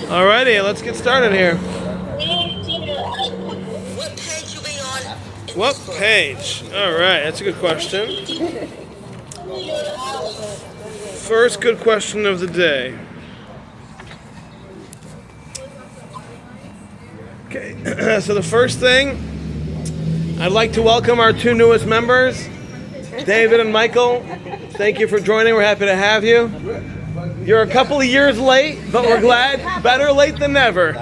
Alrighty, let's get started here. What page you be on? What page? Alright, that's a good question. First good question of the day. Okay, so the first thing, I'd like to welcome our two newest members, David and Michael. Thank you for joining. We're happy to have you. You're a couple of years late, but we're glad. Better late than never.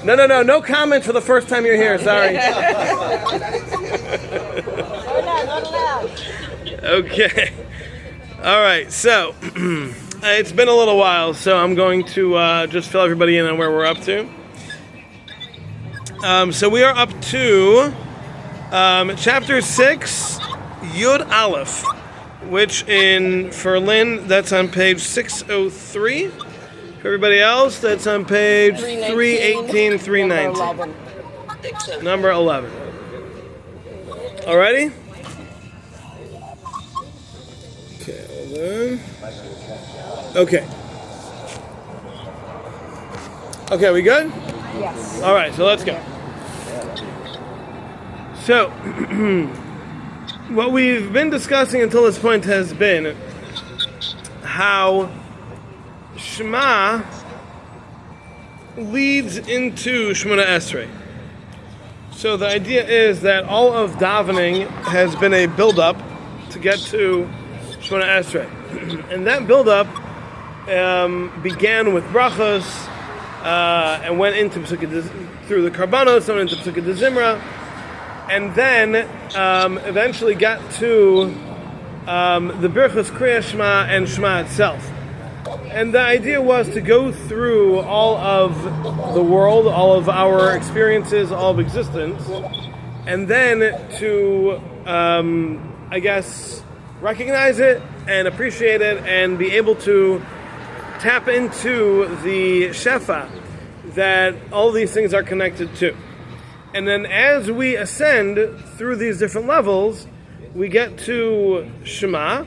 No comment for the first time you're here. Sorry. Okay. All right. So it's been a little while, so I'm going to just fill everybody in on where we're up to. So we are up to chapter 6, Yud Aleph, which for Lynn, that's on page 603. For everybody else, that's on page 318, 319. Number 11. Alrighty? Okay, hold on. Okay, we good? Yes. Alright, so let's go. So, what we've been discussing until this point has been how Shema leads into Shemona Esrei. So the idea is that all of davening has been a build-up to get to Shemona Esrei. And that build-up began with brachos and went into through the Karbanos, and went into Pesukei de Zimra, and then eventually got to the Birchos Kriya Shema and Shema itself. And the idea was to go through all of the world, all of our experiences, all of existence, and then to, recognize it and appreciate it and be able to tap into the shefa that all these things are connected to. And then as we ascend through these different levels, we get to Shema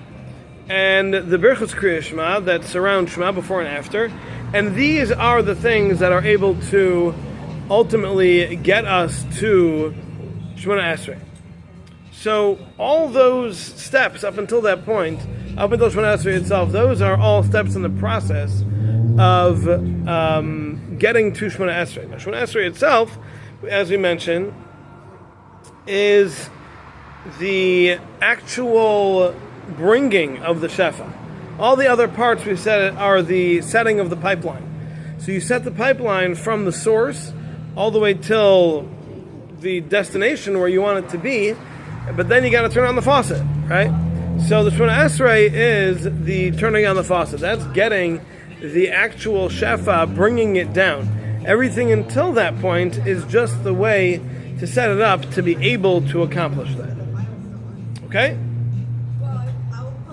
and the Birchos Kriya Shema that surround Shema before and after. And these are the things that are able to ultimately get us to Shemona Esrei. So all those steps up until that point, up until Shemona Esrei itself, those are all steps in the process of getting to Shemona Esrei. Now, Shemona Esrei itself, as we mentioned, is the actual bringing of the shefa. All the other parts we said are the setting of the pipeline. So you set the pipeline from the source all the way till the destination where you want it to be, but then you got to turn on the faucet, right? So the Shemona Esrei is the turning on the faucet. That's getting the actual shefa, bringing it down. Everything until that point is just the way to set it up to be able to accomplish that. Okay?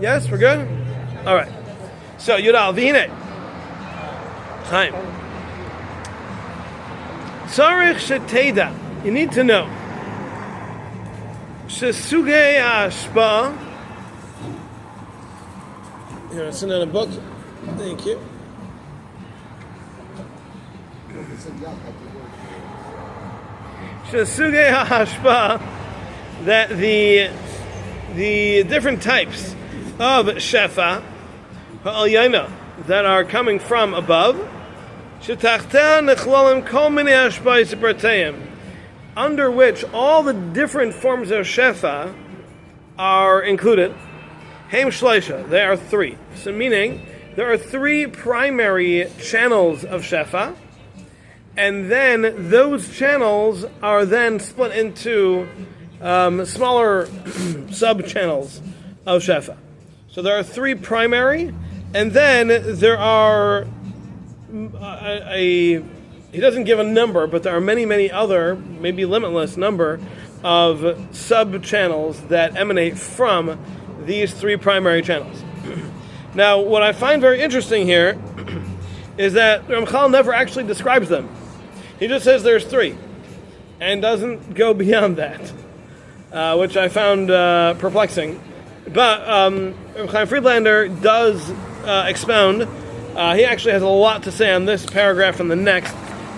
Yes, we're good? All right. So, Yudal, V'hine. Time. Tzarich sheteda. You need to know. Shesugei ha'ashpa. Here, it's in a book. Thank you. Shesugei ha'ashpa. That the different types of shefa ha'alyana that are coming from above, under which all the different forms of shefa are included. Heim shleisha, there are three. So meaning there are three primary channels of shefa, and then those channels are then split into smaller sub-channels of shefa. So there are three primary, and then there are he doesn't give a number, but there are many, many other, maybe limitless number of sub-channels that emanate from these three primary channels. Now, what I find very interesting here is that Ramchal never actually describes them. He just says there's three, and doesn't go beyond that, which I found perplexing. But Chaim Friedlander does expound He actually has a lot to say on this paragraph and the next,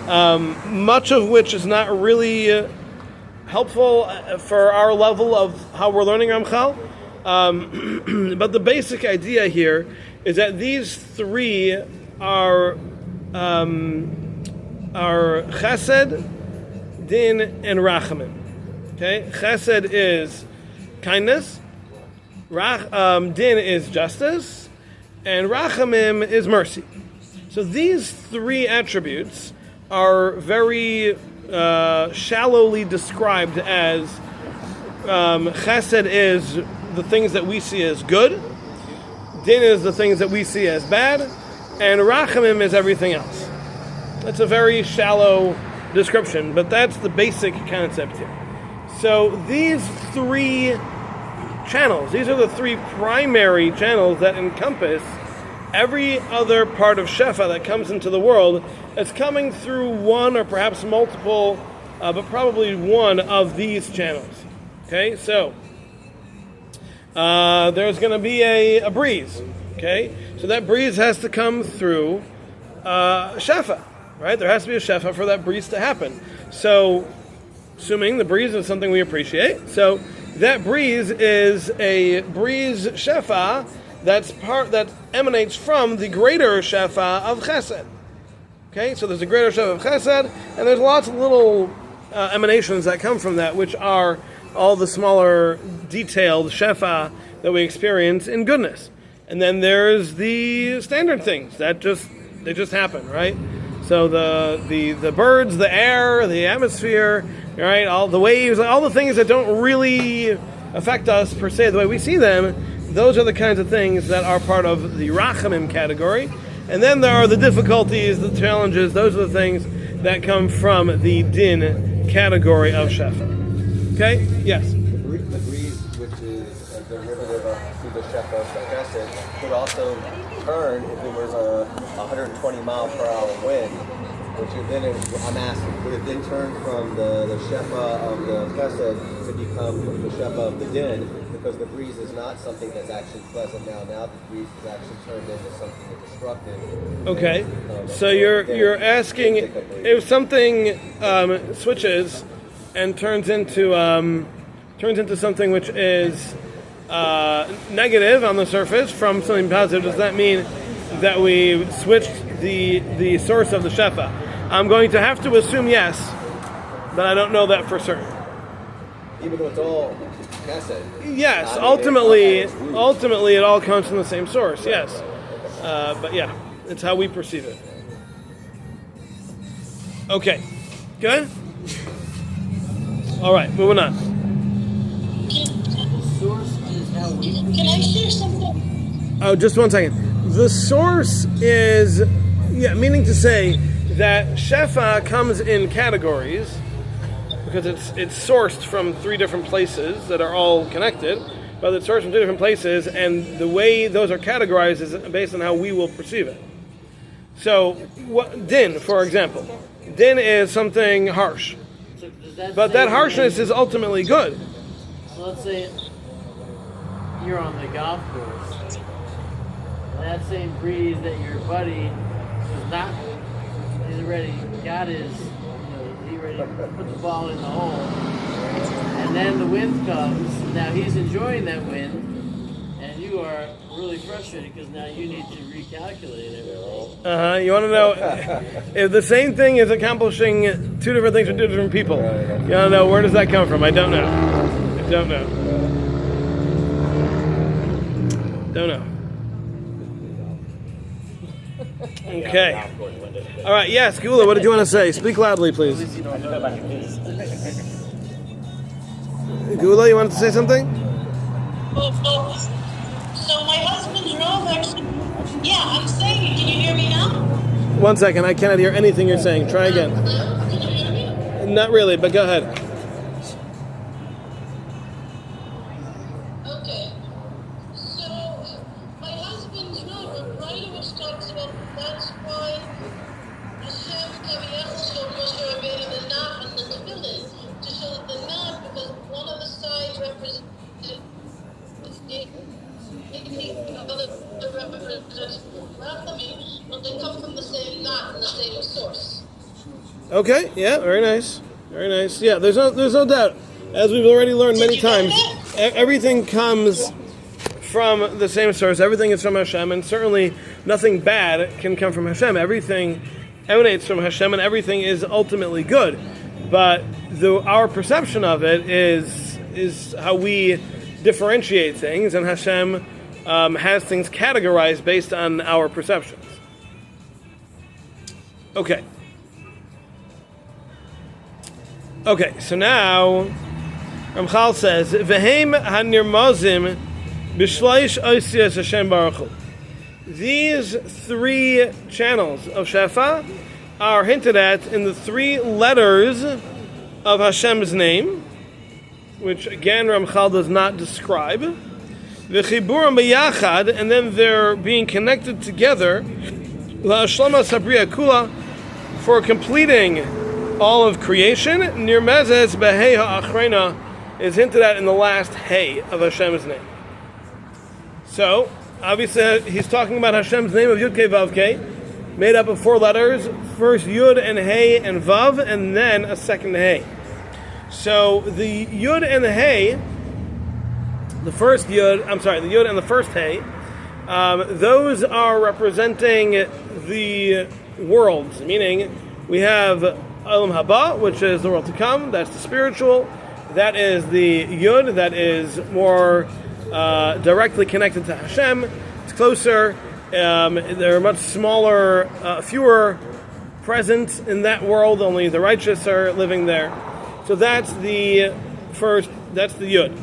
much of which is not really helpful for our level of how we're learning Ramchal. But the basic idea here is that these three are Chesed, Din, and Rachamim. Okay, Chesed is kindness, Din is justice, and Rachamim is mercy. So these three attributes are very shallowly described as Chesed is the things that we see as good, Din is the things that we see as bad, and Rachamim is everything else. That's a very shallow description, but that's the basic concept here. So these three channels, these are the three primary channels that encompass every other part of Shefa that comes into the world. It's coming through one or perhaps multiple, but probably one of these channels. Okay, so there's going to be a breeze. Okay, so that breeze has to come through Shefa, right? There has to be a Shefa for that breeze to happen. So, assuming the breeze is something we appreciate, so that breeze is a breeze Shefa that emanates from the greater Shefa of Chesed. Okay, so there's a greater Shefa of Chesed, and there's lots of little emanations that come from that, which are all the smaller, detailed Shefa that we experience in goodness. And then there's the standard things that just happen, right? So the birds, the air, the atmosphere, right? All the waves, all the things that don't really affect us per se the way we see them. Those are the kinds of things that are part of the Rachamim category. And then there are the difficulties, the challenges. Those are the things that come from the Din category of Shefa. Okay? Yes? The breeze, which is a derivative of the Shefa of Chesed, could also turn if it was a 120 mile per hour wind, which then I'm asking, would it then turn from the Shefa of the Chesed to become the Shefa of the Din? Because the breeze is not something that's actually pleasant now. Now the breeze is actually turned into something destructive. Okay. So you're asking if something switches and turns into something which is negative on the surface from something positive. Does that mean that we switched the source of the Shefa? I'm going to have to assume yes, but I don't know that for certain. Even though it's all Chesed. Yes, ultimately it all comes from the same source, yes. But yeah, it's how we perceive it. Okay, good? All right, moving on. Can I share something? Oh, just 1 second. The source is, meaning to say that Shefa comes in categories because it's sourced from three different places that are all connected, but it's sourced from two different places, and the way those are categorized is based on how we will perceive it. So, Din, for example. Din is something harsh. So But that harshness is ultimately good. So let's say you're on the golf course, and that same breeze that your buddy was not, he's already got his, he already put the ball in the hole, and then the wind comes, now he's enjoying that wind, and you are really frustrated because now you need to recalculate everything. You want to know if the same thing is accomplishing two different things for two different people. You want to know where does that come from? I don't know. Don't know. Okay. All right. Yes, Gula. What did you want to say? Speak loudly, please. Gula, you wanted to say something? So my husband's role actually, I'm saying it. Can you hear me now? 1 second. I cannot hear anything you're saying. Try again. Can you hear me? Not really, but go ahead. Okay. So my husband's role, right, which talks about that's why Hashem Kaviyachal Moshe Rabbeinu the Nav and the Tefillin to show that the Nav, because one of the sides represents the other represents Rachamim, same source. Okay, yeah, very nice. Very nice. Yeah, there's no doubt. As we've already learned many times, everything comes from the same source. Everything is from Hashem, and certainly nothing bad can come from Hashem. Everything emanates from Hashem, and everything is ultimately good. But our perception of it is how we differentiate things, and Hashem has things categorized based on our perceptions. Okay. Okay, so now Ramchal says, "V'heim hanirmazim b'shleish osiyas Hashem Baruch Hu." These three channels of Shefa are hinted at in the three letters of Hashem's name, which again Ramchal does not describe. V'chiburam b'yachad, and then they're being connected together. La'ashlama sabriya kula, for completing all of creation. Nirmezes behei ha'achrena is hinted at in the last hey of Hashem's name. So, obviously, he's talking about Hashem's name of Yud Kei Vav Kei, made up of four letters. First Yud and Hey and Vav, and then a second Hey. So the Yud and the Hey, the Yud and the first Hey, those are representing the worlds, meaning we have Olam Haba, which is the world to come. That's the spiritual. That is the Yud. That is more directly connected to Hashem. It's closer. There are much smaller, fewer present in that world. Only the righteous are living there. So that's the first. That's the Yud.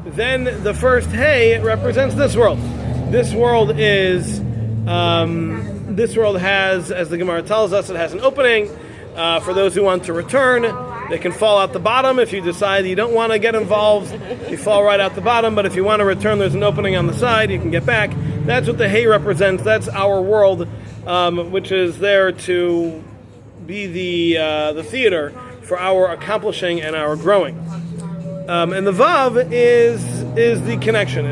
Then the first Hey represents this world. This world is. This world has, as the Gemara tells us, it has an opening. For those who want to return, they can fall out the bottom. If you decide you don't want to get involved, you fall right out the bottom. But if you want to return, there's an opening on the side. You can get back. That's what the Hay represents. That's our world, which is there to be the theater for our accomplishing and our growing. And the Vav is the connection.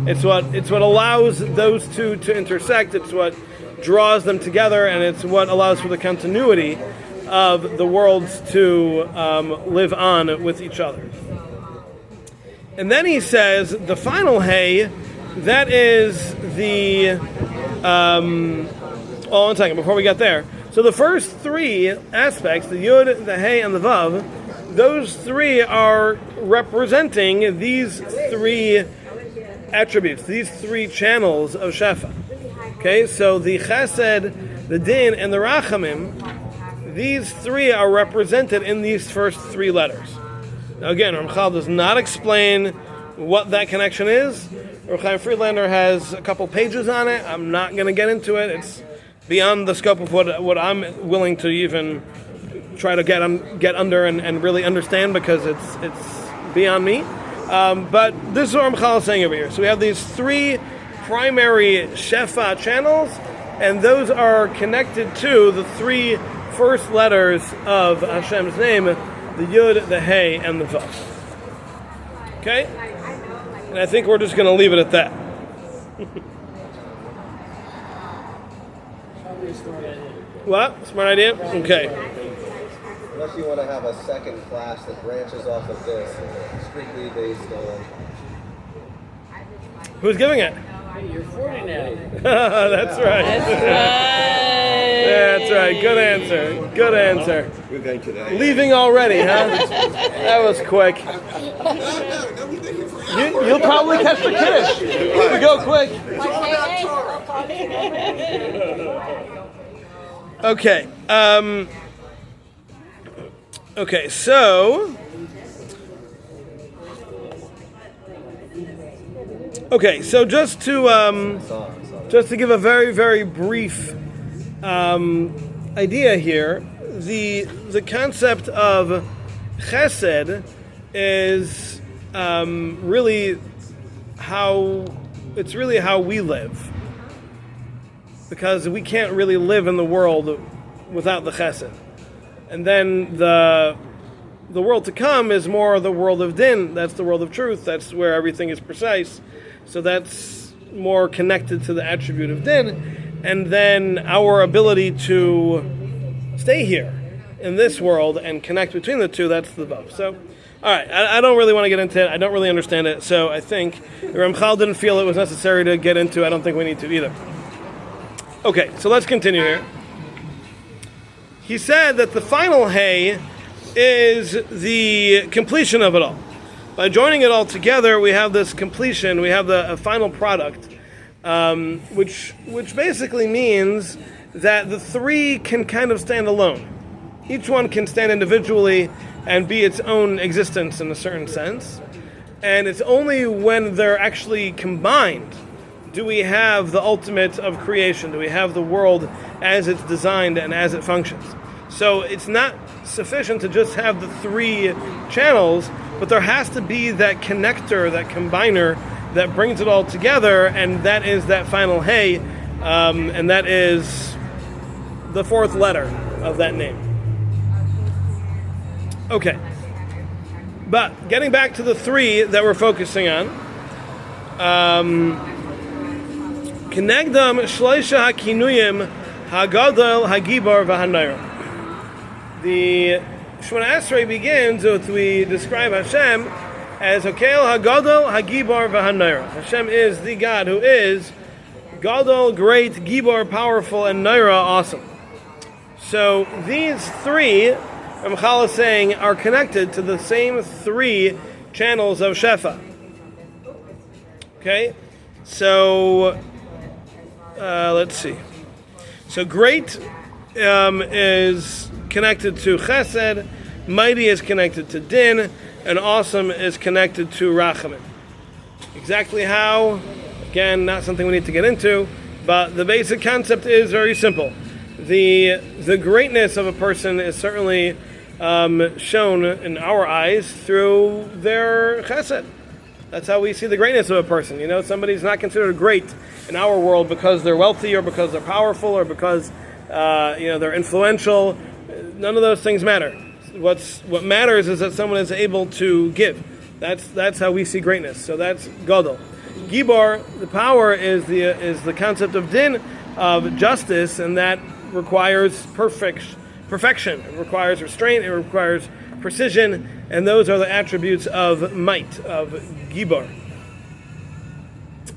It's what allows those two to intersect. It's what draws them together, and it's what allows for the continuity of the worlds to live on with each other. And then he says the final Hey, that is the one second before we get there. So the first three aspects, the Yud, the Hey, and the Vav, those three are representing these three attributes, these three channels of Shefa. Okay, so the Chesed, the Din, and the Rachamim, these three are represented in these first three letters. Now again, Ramchal does not explain what that connection is. Rav Chaim Friedlander has a couple pages on it. I'm not going to get into it. It's beyond the scope of what I'm willing to even try to get under and really understand, because it's beyond me. But this is what Ramchal is saying over here. So we have these three primary Shefa channels, and those are connected to the three first letters of Hashem's name, the Yud, the Hey, and the Vav. Okay? And I think we're just going to leave it at that. What? Smart idea? Okay. Unless you want to have a second class that branches off of this, strictly based on... Who's giving it? Hey, you're 40 now. That's right. That's right. Good answer. Good answer. We're going to that. Leaving already, huh? That was quick. You'll probably catch the Kiddush. Here we go, quick. Okay. Okay, so... Okay, so just to give a very, very brief idea here, the concept of chesed is really how we live, because we can't really live in the world without the chesed. And then the world to come is more the world of din. That's the world of truth. That's where everything is precise. So that's more connected to the attribute of din. and then our ability to stay here in this world and connect between the two, that's the Vav. So, all right, I don't really want to get into it. I don't really understand it. So I think Ramchal didn't feel it was necessary to get into. I don't think we need to either. Okay, so let's continue here. He said that the final hay is the completion of it all. By joining it all together, we have this completion. We have a final product, which basically means that the three can kind of stand alone. Each one can stand individually and be its own existence in a certain sense. And it's only when they're actually combined do we have the ultimate of creation, do we have the world as it's designed and as it functions. So it's not sufficient to just have the three channels, but there has to be that connector, that combiner that brings it all together, and that is that final hay, and that is the fourth letter of that name. Okay. But getting back to the three that we're focusing on, Kenegdam Shloisha HaKinuyim HaGadol HaGibor VaHanayra. The Shemona Esrei begins with, we describe Hashem as Hokel HaGadol HaGibor VaHanayra. Hashem is the God who is Gadol, great, Gibor, powerful, and Naira, awesome. So these three, Ramchal is saying, are connected to the same three channels of Shefa. Okay? So, let's see. So great is connected to Chesed, mighty is connected to Din, and awesome is connected to Rachamim. Exactly how? Again, not something we need to get into, but the basic concept is very simple. The greatness of a person is certainly shown in our eyes through their chesed. That's how we see the greatness of a person. You know, somebody's not considered great in our world because they're wealthy or because they're powerful or because they're influential. None of those things matter. What matters is that someone is able to give. That's how we see greatness. So that's Gadol. Gibor, the power, is the concept of din, of justice, and that requires perfection. It requires restraint. It requires precision, and those are the attributes of might, of Gibor.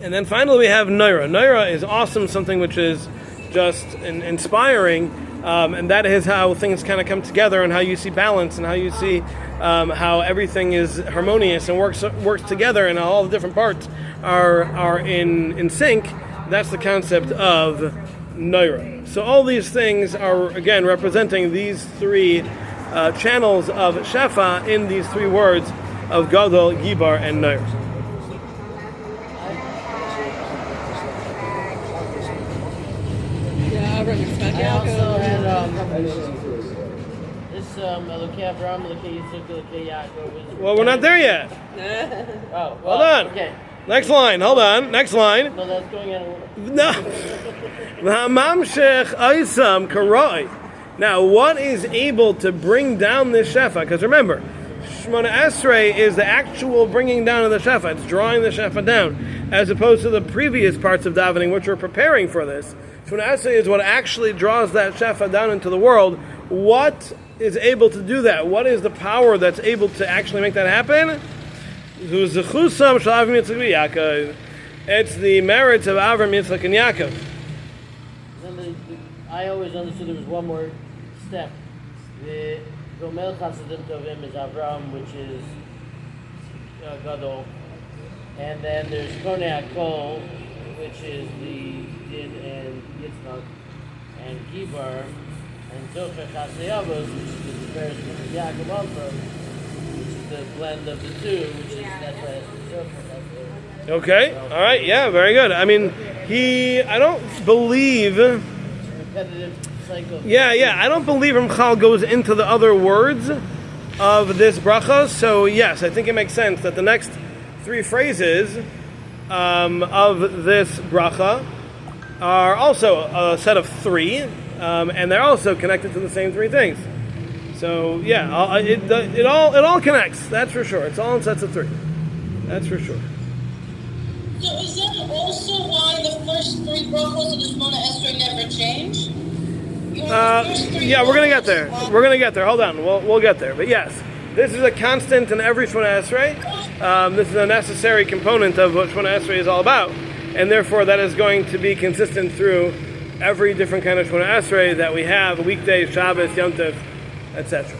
And then finally we have Naira. Naira is awesome, something which is just inspiring, and that is how things kind of come together, and how you see balance, and how you see how everything is harmonious and works together, and all the different parts are in sync. That's the concept of Naira. So all these things are, again, representing these three channels of Shefa in these three words of Gadol, Gibor, and Naira. I also had this Elokei Avraham, Elokei Yitzchak, Elokei Yaakov. Well, we're not there yet. Oh, Hold on. Okay. Next line. Hold on. Next line. No, that's going on. No. V'hamamshech oisam karoi. Now, what is able to bring down this Shefa? Because remember, Shemona Esrei is the actual bringing down of the Shefa. It's drawing the Shefa down, as opposed to the previous parts of davening, which are preparing for this. Shemona Esrei is what actually draws that Shefa down into the world. What is able to do that? What is the power that's able to actually make that happen? It's the merits of Avram, Yitzchak, and Yaakov. I always understood there was one more step. The Gomel Chasidim Tovim is Avram, which is Gadol. And then there's Konei HaKol, which is the Din and Yitzchak, and Gibor, and Zocher Chaseyavos, which is the comparison of Yaakov also, which is the blend of the two, which is, that's why it's Zocher Chaseyavos. Okay, all right, yeah, very good. I mean, I don't believe... Repetitive cycle. Yeah, I don't believe Ramchal goes into the other words of this bracha, so yes, I think it makes sense that the next three phrases of this bracha are also a set of three, and they're also connected to the same three things. So yeah, it all connects. That's for sure. It's all in sets of three. That's for sure. So is that also also why the first three brachos of the Shemona Esrei never change? Yeah, we're gonna get there. We're gonna get there. Hold on, we'll get there. But yes, this is a constant in every Shemona Esrei. This is a necessary component of what Shemona Esrei is all about, and therefore that is going to be consistent through every different kind of Shemona Esrei that we have: weekdays, Shabbos, Yom Tov, etc.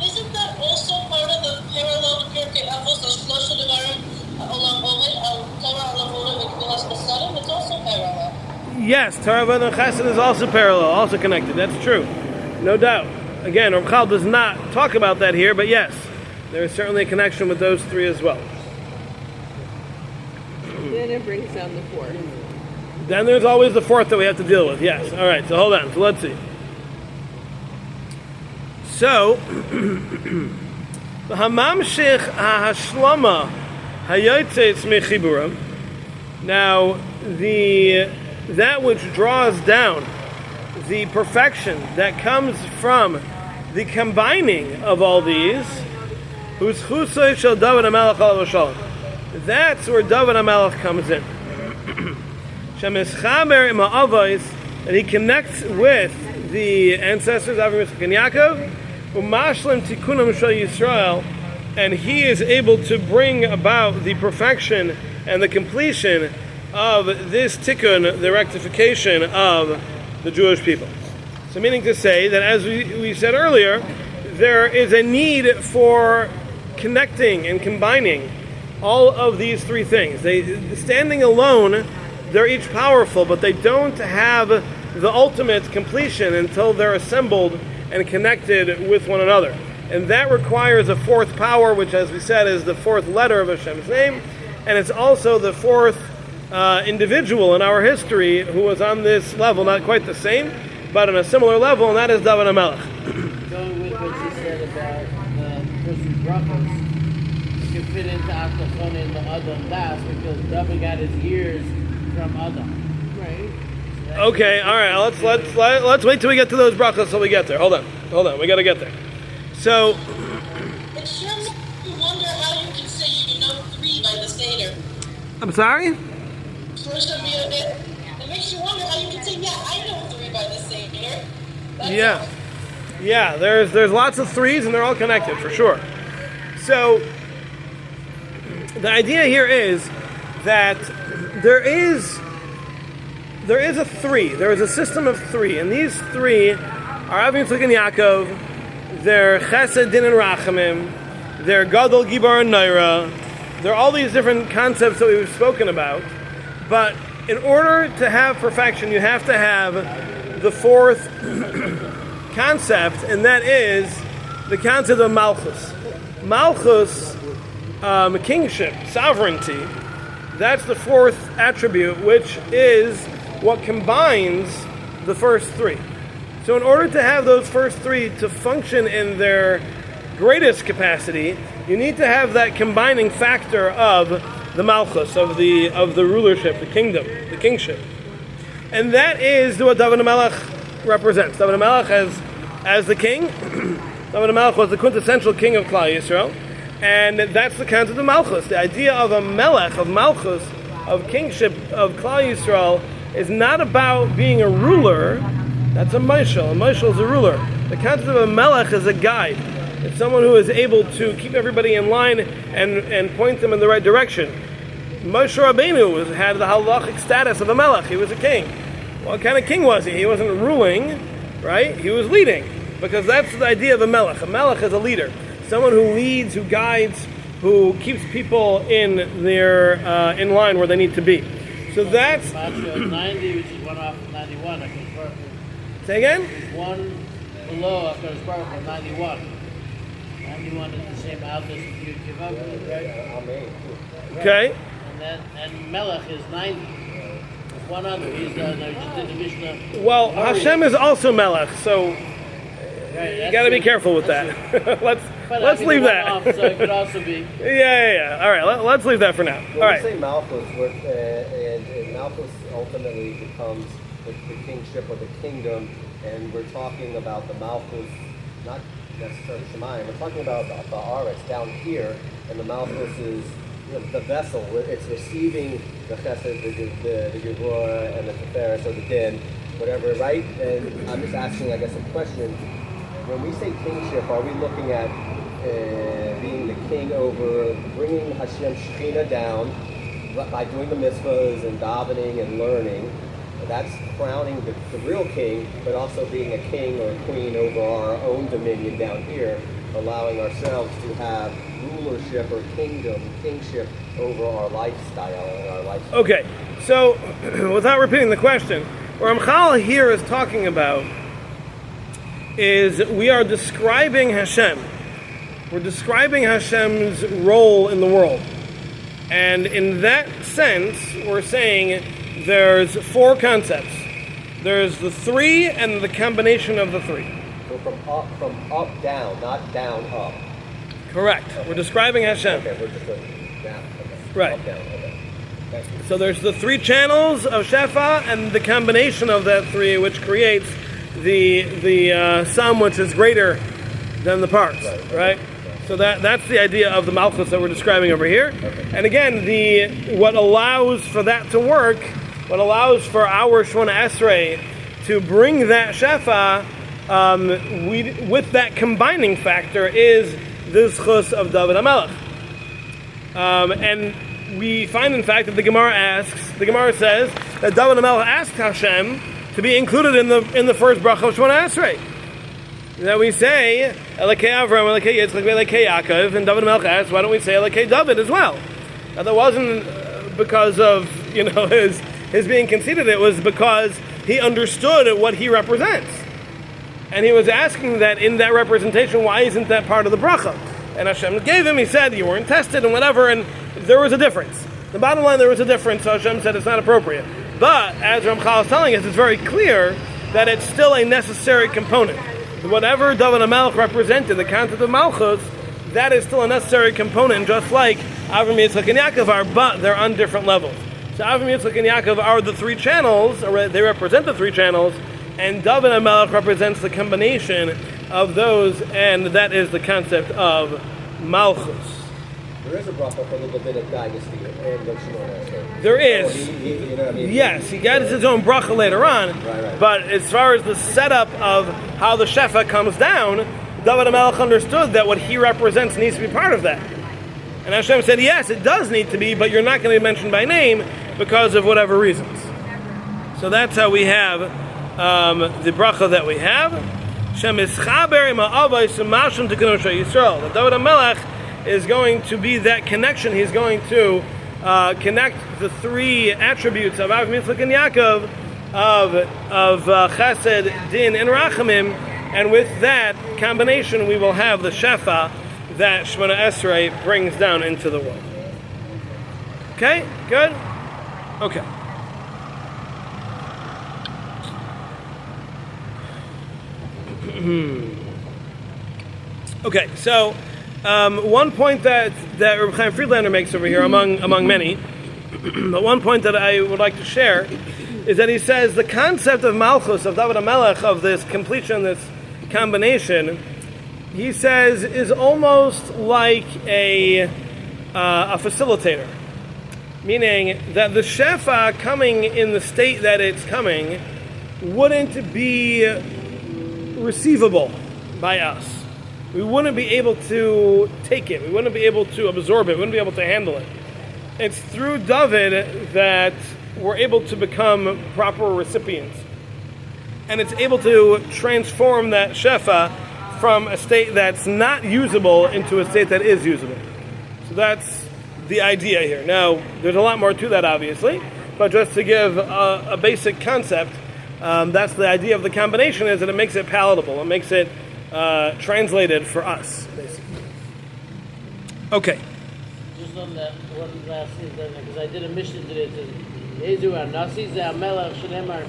Isn't that also part of the parallel Pirkei Avos, the Shlosha Devarim Olam Omed, Torah Olam Omed, and Kvilas Besadim? It's also parallel. Yes, Torah and Chesed is also parallel, also connected. That's true, no doubt. Again, Rav Chal does not talk about that here, but yes, there is certainly a connection with those three as well. Then it brings down the fourth. Then there's always the fourth that we have to deal with. Yes. All right. So hold on. So let's see. So the hamamshich hahashlama hayotzeis mechiburam. Now that which draws down the perfection that comes from the combining of all these, whose chusay shel David HaMelech alav shalom. That's where David HaMelech comes in. Shemeschaber im ha'avos, and he connects with the ancestors Avraham, Yitzchak, and Yaakov, umashlim tikunam shel Yisrael, and he is able to bring about the perfection and the completion of this tikkun, the rectification of the Jewish people. So meaning to say that, as we said earlier, there is a need for connecting and combining all of these three things. Standing alone, they're each powerful, but they don't have the ultimate completion until they're assembled and connected with one another. And that requires a fourth power, which, as we said, is the fourth letter of Hashem's name, and it's also the fourth individual in our history who was on this level, not quite the same, but on a similar level, and that is David HaMelech. Going with what you said about the first three brachos, you can fit into Aftachon in the Adam Das because David got his years from Adam. Right. Okay, all right. Let's wait till we get to those brachos till we get there. Hold on. We got to get there. So, It sure makes you wonder how you can say you know three by the Seder. I'm sorry. First of all, it makes you wonder how you can say, yeah, I know three by the Seder. Yeah. There's lots of threes, and they're all connected for sure. So, the idea here is that there is a three. There is a system of three, and these three are Avraham, Yitzchak, and Yaakov. They're Chesed, Din, and Rachamim. They're Gadol, Gibar, and Naira. They're all these different concepts that we've spoken about. But in order to have perfection, you have to have the fourth concept, and that is the concept of Malchus. Malchus, kingship, sovereignty, that's the fourth attribute, which is what combines the first three. So in order to have those first three to function in their greatest capacity, you need to have that combining factor of the Malchus, of the rulership, the kingdom, the kingship. And that is what David HaMelech represents. David HaMelech as the king. David HaMelech was the quintessential king of Klal Yisrael. And that's the concept of Malchus. The idea of a melech, of Malchus, of kingship of Klal Yisrael is not about being a ruler. That's a Moshel. A Moshel is a ruler. The concept of a melech is a guide. It's someone who is able to keep everybody in line and point them in the right direction. Moshe Rabbeinu had the halachic status of a melech. He was a king. What kind of king was he? He wasn't ruling, right? He was leading, because that's the idea of a melech. A melech is a leader. Someone who leads, who guides, who keeps people in their in line where they need to be. So that's 90, which is one off of 91. Say again? One below after Baruch of 91. 91 is the same out as you give up, right? Okay. And Melech is 90. There's one other. He's just in the Mishnah. Well, Hashem is also Melech, so you got to be careful with that. let's leave that. Off, so it could also be. Yeah. All right, let's leave that for now. All right. We say Malchus, and Malchus ultimately becomes the kingship or the kingdom, and we're talking about the Malchus, not necessarily Shemayim. We're talking about the Aretz down here, and the Malchus is the vessel. It's receiving the chesed, the gevura, and the tiferes, or the din, whatever, right? And I'm just asking, I guess, a question. When we say kingship, are we looking at being the king over bringing Hashem Shekhinah down by doing the mitzvahs and davening and learning? That's crowning the real king, but also being a king or a queen over our own dominion down here, allowing ourselves to have rulership or kingship over our lifestyle and our life. Okay, so without repeating the question, what Ramchal here is talking about is we are describing Hashem. We're describing Hashem's role in the world. And in that sense, we're saying there's four concepts. There's the three and the combination of the three. So from up down, not down up. Correct. Okay. We're describing Hashem. Okay, we're just going down. Okay. Right. Up, down. Okay. Thank you. So there's the three channels of Shefa and the combination of that three, which creates the sum which is greater than the parts. Right? So that's the idea of the Malchus that we're describing over here. Okay. And again, what allows for that to work, what allows for our Shemona Esrei to bring that Shefa, with that combining factor, is the Zchus of David HaMelech. And we find, in fact, that the Gemara says that David HaMelech asked Hashem to be included in the first bracha of Shemona Esrei. That we say Elokei Avram, Elokei Yitzchak, Elokei Yaakov, and David HaMelech asked, why don't we say Elokei David as well? Now that wasn't because of his being conceited. It was because he understood what he represents, and he was asking that in that representation, why isn't that part of the bracha? And Hashem gave him. He said you weren't tested and whatever, and there was a difference. The bottom line, there was a difference. So Hashem said it's not appropriate. But as Ramchal is telling us, it's very clear that it's still a necessary component. Whatever David HaMelech represented, the concept of Malchus, that is still a necessary component, just like Avram, Yitzchak, and Yaakov are, but they're on different levels. So Avram, Yitzchak, and Yaakov are the three channels, or they represent the three channels, and David HaMelech represents the combination of those, and that is the concept of Malchus. There is a bracha for the Davidic dynasty and the Shemona Esrei. There is. You know what I mean? Yes, he got his own bracha later on. Right. But as far as the setup of how the Shefa comes down, David HaMelech understood that what he represents needs to be part of that. And Hashem said, yes, it does need to be, but you're not going to be mentioned by name because of whatever reasons. So that's how we have the bracha that we have. Shem ischaber ma'avos u'mashim t'knusha Yisrael. That David HaMelech is going to be that connection. He's going to connect the three attributes of Avram, Yitzchak, and Yaakov, of Chesed, Din, and Rachamim, and with that combination, we will have the Shefa that Shemona Esrei brings down into the world. Okay, good. Okay. Okay, so one point that Reb Chaim Friedlander makes over here, among many, but one point that I would like to share is that he says the concept of Malchus, of David HaMelech, of this completion, this combination, he says is almost like a facilitator, meaning that the Shefa coming in the state that it's coming wouldn't be receivable by us. We wouldn't be able to take it. We wouldn't be able to absorb it. We wouldn't be able to handle it. It's through David that we're able to become proper recipients. And it's able to transform that Shefa from a state that's not usable into a state that is usable. So that's the idea here. Now, there's a lot more to that, obviously, but just to give a basic concept, that's the idea of the combination, is that it makes it palatable. It makes it translated for us, basically. Okay. Just on that one last thing, because I did a mission today. It says, "Yezu Nasi ze Amelech Shneimar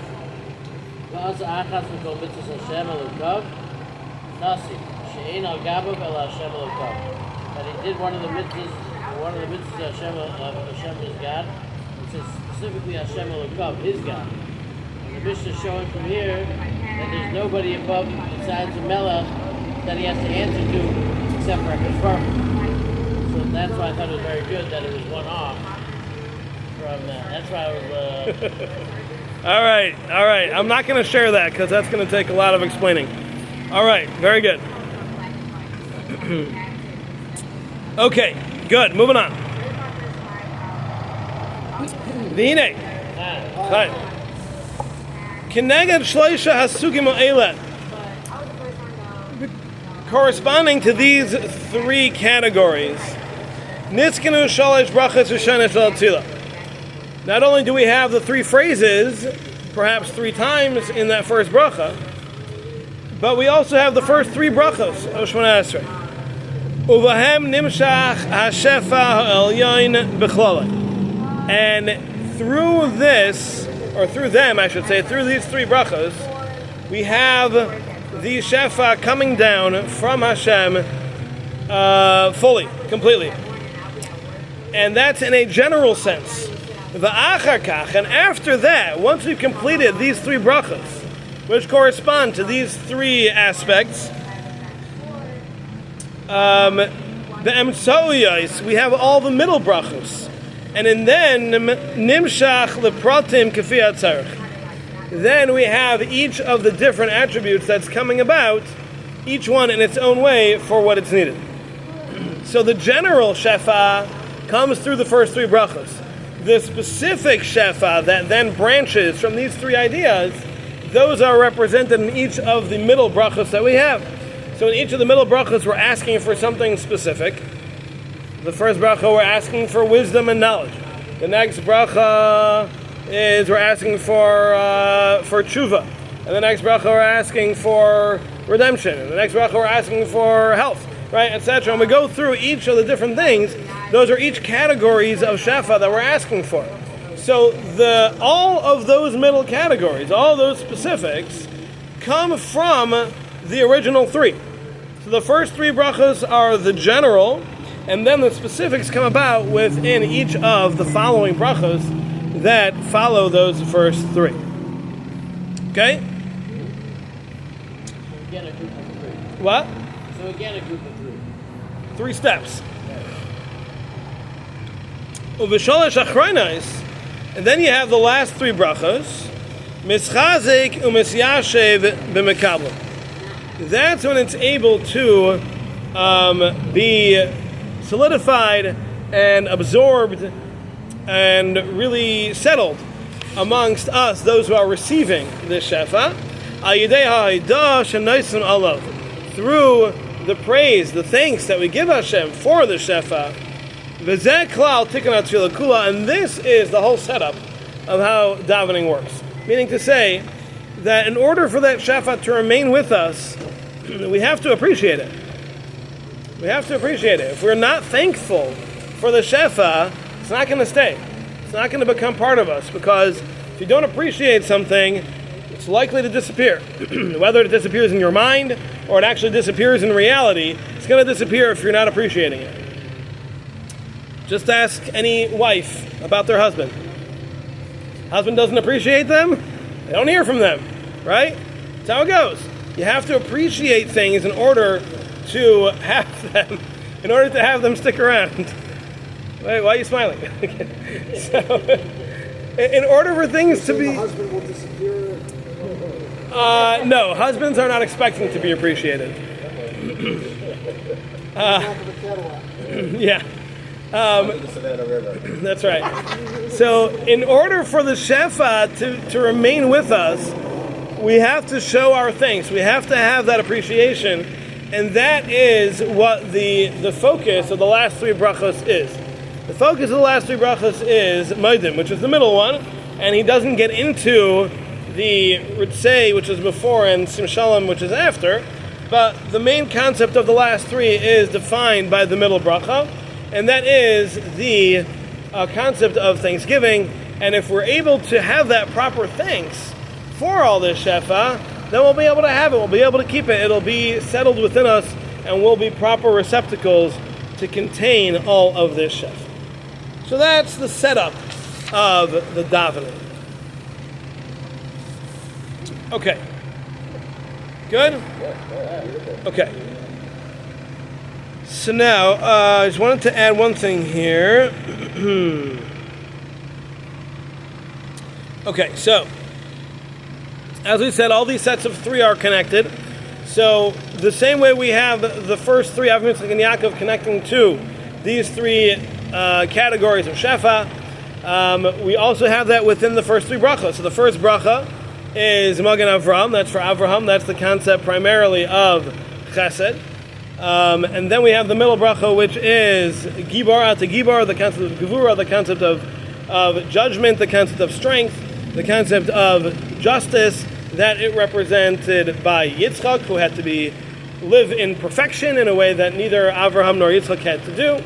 Va'as Achas Mikol Mitzvos Hashem Elokav Nasi She'ein Al Gabav El Hashem Elokav." That he did one of the mitzvahs Hashem is God. It says specifically Hashem Elokav, his God. And the mission is showing from here that there's nobody above besides the Melech that he has to answer to except for HaKadosh Baruch Hu. So So that's why I thought it was very good that it was one off from that. That's why I was. All right. I'm not going to share that because that's going to take a lot of explaining. All right, very good. Okay, good. Moving on. V'hinei. Hi. Keneged shloisha hasugim ha'eleh. Corresponding to these three categories, nitzkenu shalosh brachos rishonos shel tefillah. Not only do we have the three phrases, perhaps three times in that first bracha, but we also have the first three brachos of Shemona Esrei. Uvahem nimshach hashefa ha'elyon b'chlala. And through this, or through them, I should say, through these three brachos, we have the shefa coming down from Hashem fully, completely. And that's in a general sense. V'achar kach, and after that, once we've completed these three brachos, which correspond to these three aspects, the emtsoyos, we have all the middle brachos, and in then nimshach lepratim kafi hatzarich. Then we have each of the different attributes that's coming about, each one in its own way for what it's needed. So the general shefa comes through the first three brachos. The specific shefa that then branches from these three ideas, those are represented in each of the middle brachos that we have. So in each of the middle brachos, we're asking for something specific. The first bracha, we're asking for wisdom and knowledge. The next bracha is we're asking for tshuva. And the next bracha, we're asking for redemption. And the next bracha, we're asking for health, right, etc. And we go through each of the different things. Those are each categories of shefa that we're asking for. So all of those middle categories, all those specifics, come from the original three. So the first three brachos are the general, and then the specifics come about within each of the following brachos that follow those first three. Okay? Again, a group of three. What? So again, a group of three. 3 steps. Uveshalosh achronos, and then you have the last three brachos, mischazik umisyashev b'mekabel. That's when it's able to be solidified and absorbed and really settled amongst us, those who are receiving this shefa, through the praise, the thanks that we give Hashem for the shefa. And this is the whole setup of how davening works. Meaning to say that in order for that shefa to remain with us, we have to appreciate it. We have to appreciate it. If we're not thankful for the shefa, it's not going to stay. It's not going to become part of us, because if you don't appreciate something, it's likely to disappear. Whether it disappears in your mind or it actually disappears in reality, it's going to disappear if you're not appreciating it. Just ask any wife about their husband. Husband doesn't appreciate them, they don't hear from them, right? That's how it goes. You have to appreciate things in order to have them stick around. Wait, why are you smiling? So, in order for things to be... husband will disappear? No, husbands are not expecting to be appreciated. Yeah. The Savannah River. That's right. So, in order for the shefa to remain with us, we have to show our thanks. We have to have that appreciation, and that is what the focus of the last three brachos is. The focus of the last three brachos is Moedim, which is the middle one, and he doesn't get into the Ritzei, which is before, and Simshalom, which is after, but the main concept of the last three is defined by the middle bracha, and that is the concept of thanksgiving. And if we're able to have that proper thanks for all this shefa, then we'll be able to have it, we'll be able to keep it, it'll be settled within us, and we'll be proper receptacles to contain all of this shefa. So that's the setup of the davening. Okay. Good? Okay. So now, I just wanted to add one thing here. Okay, so, as we said, all these sets of three are connected. So, the same way we have the first three Avram, Yitzchak, and Yaakov connecting to these three categories of Shefa, we also have that within the first three brachas. So the first bracha is Magen Avram, that's for Avraham, that's the concept primarily of Chesed. And then we have the middle bracha, which is Gibar Ata Gibar, the concept of Gevura, the concept of judgment, the concept of strength, the concept of justice, that it represented by Yitzchak, who had to live in perfection in a way that neither Avraham nor Yitzchak had to do.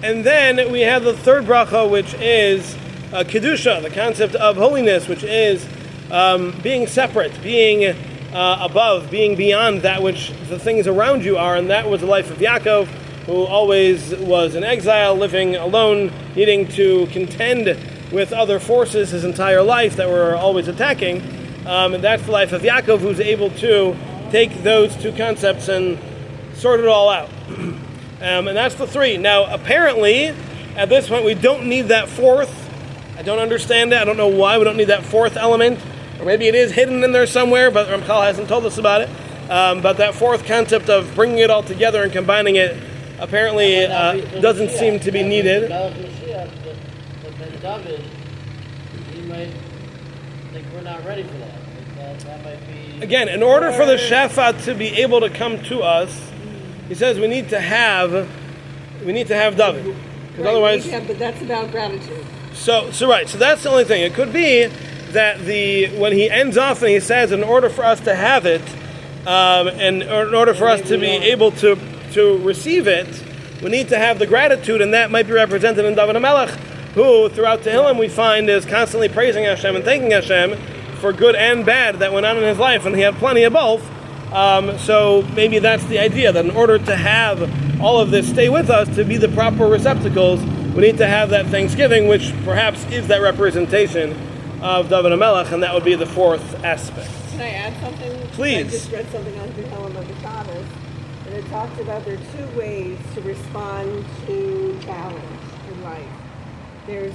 And then we have the third bracha, which is Kedusha, the concept of holiness, which is being separate, being above, being beyond that which the things around you are. And that was the life of Yaakov, who always was in exile, living alone, needing to contend with other forces his entire life that were always attacking. And that's the life of Yaakov, who's able to take those two concepts and sort it all out. And that's the three. Now, apparently, at this point, we don't need that fourth. I don't understand it. I don't know why we don't need that fourth element. Or maybe it is hidden in there somewhere, but Ramchal hasn't told us about it. But that fourth concept of bringing it all together and combining it apparently doesn't seem to be needed. But David, he might think we're not ready for that. That might be... Again, in order for the Shefa to be able to come to us, he says we need to have David, because otherwise. But that's about gratitude. So that's the only thing. It could be that when he ends off and he says, in order for us to have it, and in order for us to be able to receive it, we need to have the gratitude, and that might be represented in David HaMelech, who throughout Tehillim we find is constantly praising Hashem and thanking Hashem for good and bad that went on in his life, and he had plenty of both. So maybe that's the idea, that in order to have all of this stay with us, to be the proper receptacles, we need to have that thanksgiving, which perhaps is that representation of David HaMelech, and that would be the fourth aspect. Can I add something? Please. I just read something on Tehillim of the Shabbos, and it talks about there are two ways to respond to challenge in life. There's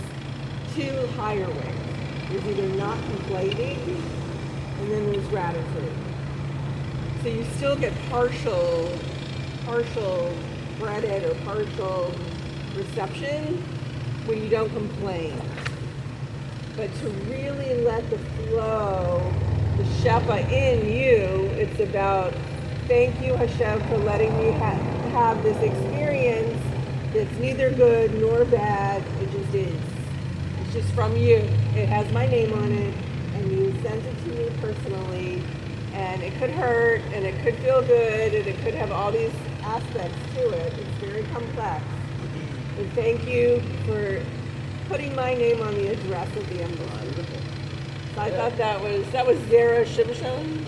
two higher ways. There's either not complaining, and then there's gratitude. So you still get partial credit or partial reception when you don't complain. But to really let the flow, the Shefa in you, it's about thank you Hashem for letting me have this experience that's neither good nor bad, it just is. It's just from you. It has my name on it, and you sent it to me personally. And it could hurt, and it could feel good, and it could have all these aspects to it. It's very complex. And thank you for putting my name on the address of the envelope. So I thought that was Zera Shimshon.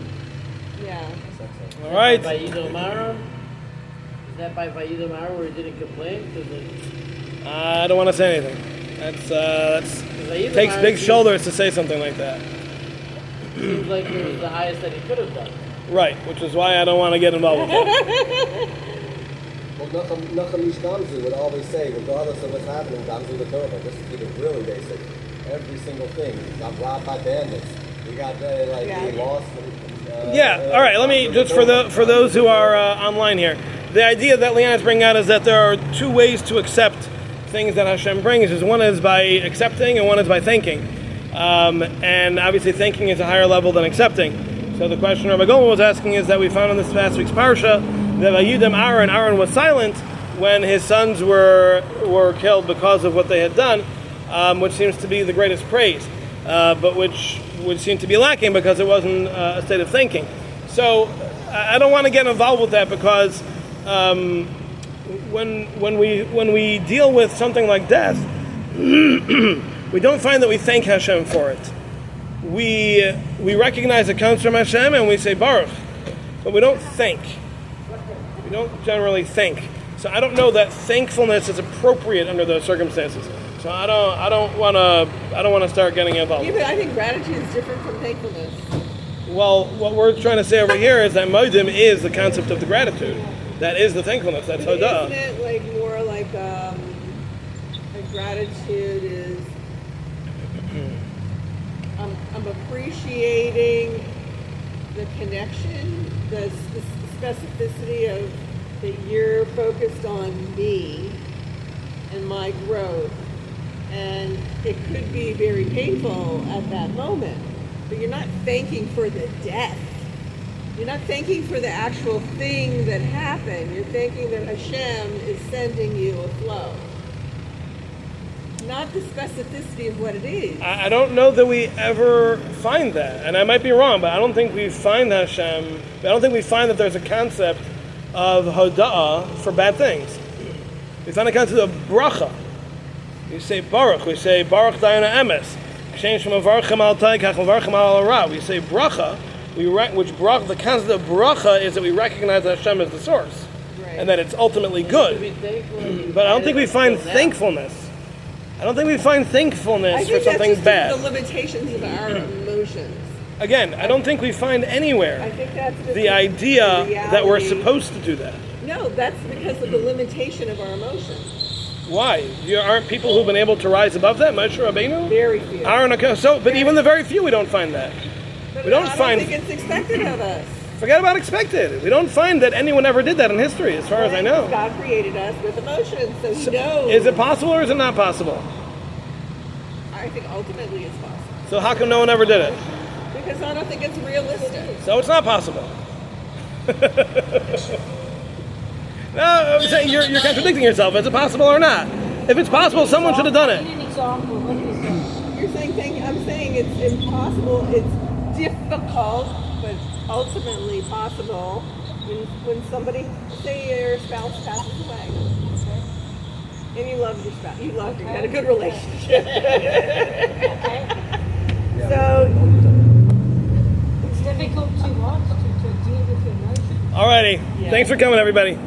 Yeah. All right. By Yido Mara? Is that by Yido Mara where he didn't complain? I don't want to say anything. That's takes big shoulders to say something like that. Seems like it was the highest that he could have done. Right, which is why I don't want to get involved with that. Well, Nachum Ish Gamzu would always say, regardless of what's happening, Gamzu the Torah, just to keep it really basic, every single thing. We got robbed by bandits. We got we lost. Yeah. All right. Let me just for those who are online here, the idea that Leanne is bringing out is that there are two ways to accept things that Hashem brings. Is one is by accepting, and one is by thanking. And obviously thanking is a higher level than accepting. So the question Rabbi Goldman was asking is that we found in this past week's parsha that Vayidam Aaron was silent when his sons were killed because of what they had done, which seems to be the greatest praise, but which would seem to be lacking because it wasn't a state of thinking. So I don't want to get involved with that because when we deal with something like death, we don't find that we thank Hashem for it. We recognize it comes from Hashem and we say Baruch, but we don't thank. We don't generally thank. So I don't know that thankfulness is appropriate under those circumstances. So I don't want to start getting involved. Yeah, but I think gratitude is different from thankfulness. Well, what we're trying to say over here is that modim is the concept of the gratitude. That is the thankfulness. That's But Hodah. isn't it like more like a gratitude is I'm appreciating the connection, the specificity of that you're focused on me and my growth. And it could be very painful at that moment, but you're not thanking for the death. You're not thanking for the actual thing that happened. You're thanking that Hashem is sending you a flow. Not the specificity of what it is. I don't know that we ever find that, and I might be wrong, but I don't think we find Hashem. I don't think we find that there's a concept of Hoda'ah for bad things. We find a concept of bracha. We say Baruch. We say Baruch Dayana Emes. We say bracha. The concept of bracha is that we recognize that Hashem is the source, Right. and that it's ultimately To good. be thankful. But I don't think we find thankfulness. I don't think we find thankfulness I for think that's something just bad. the limitations of our emotions. Again, I don't think we find I anywhere think that's just the idea that we're reality. supposed to do that. No, that's because of the limitation of our emotions. Why? Aren't people who've been able to rise above that? Moshe Rabbeinu? Very few. But even the very few, we don't find that. But we don't I find- think it's expected of us. Forget about expected. We don't find that anyone ever did that in history, as far as I know. God created us with emotions, so He knows. Is it possible or is it not possible? I think ultimately it's possible. So how come no one ever did it? Because I don't think it's realistic. So it's not possible. No, I'm saying you're contradicting yourself. Is it possible or not? If it's possible, someone should have done it. Give me an example. What is that? You're saying I'm saying it's impossible. It's difficult, but ultimately possible. When somebody, say your spouse passes away, and you loved your spouse, you had a good relationship. So It's difficult to what? To deal with your emotions. Alrighty. Yeah. Thanks for coming, everybody.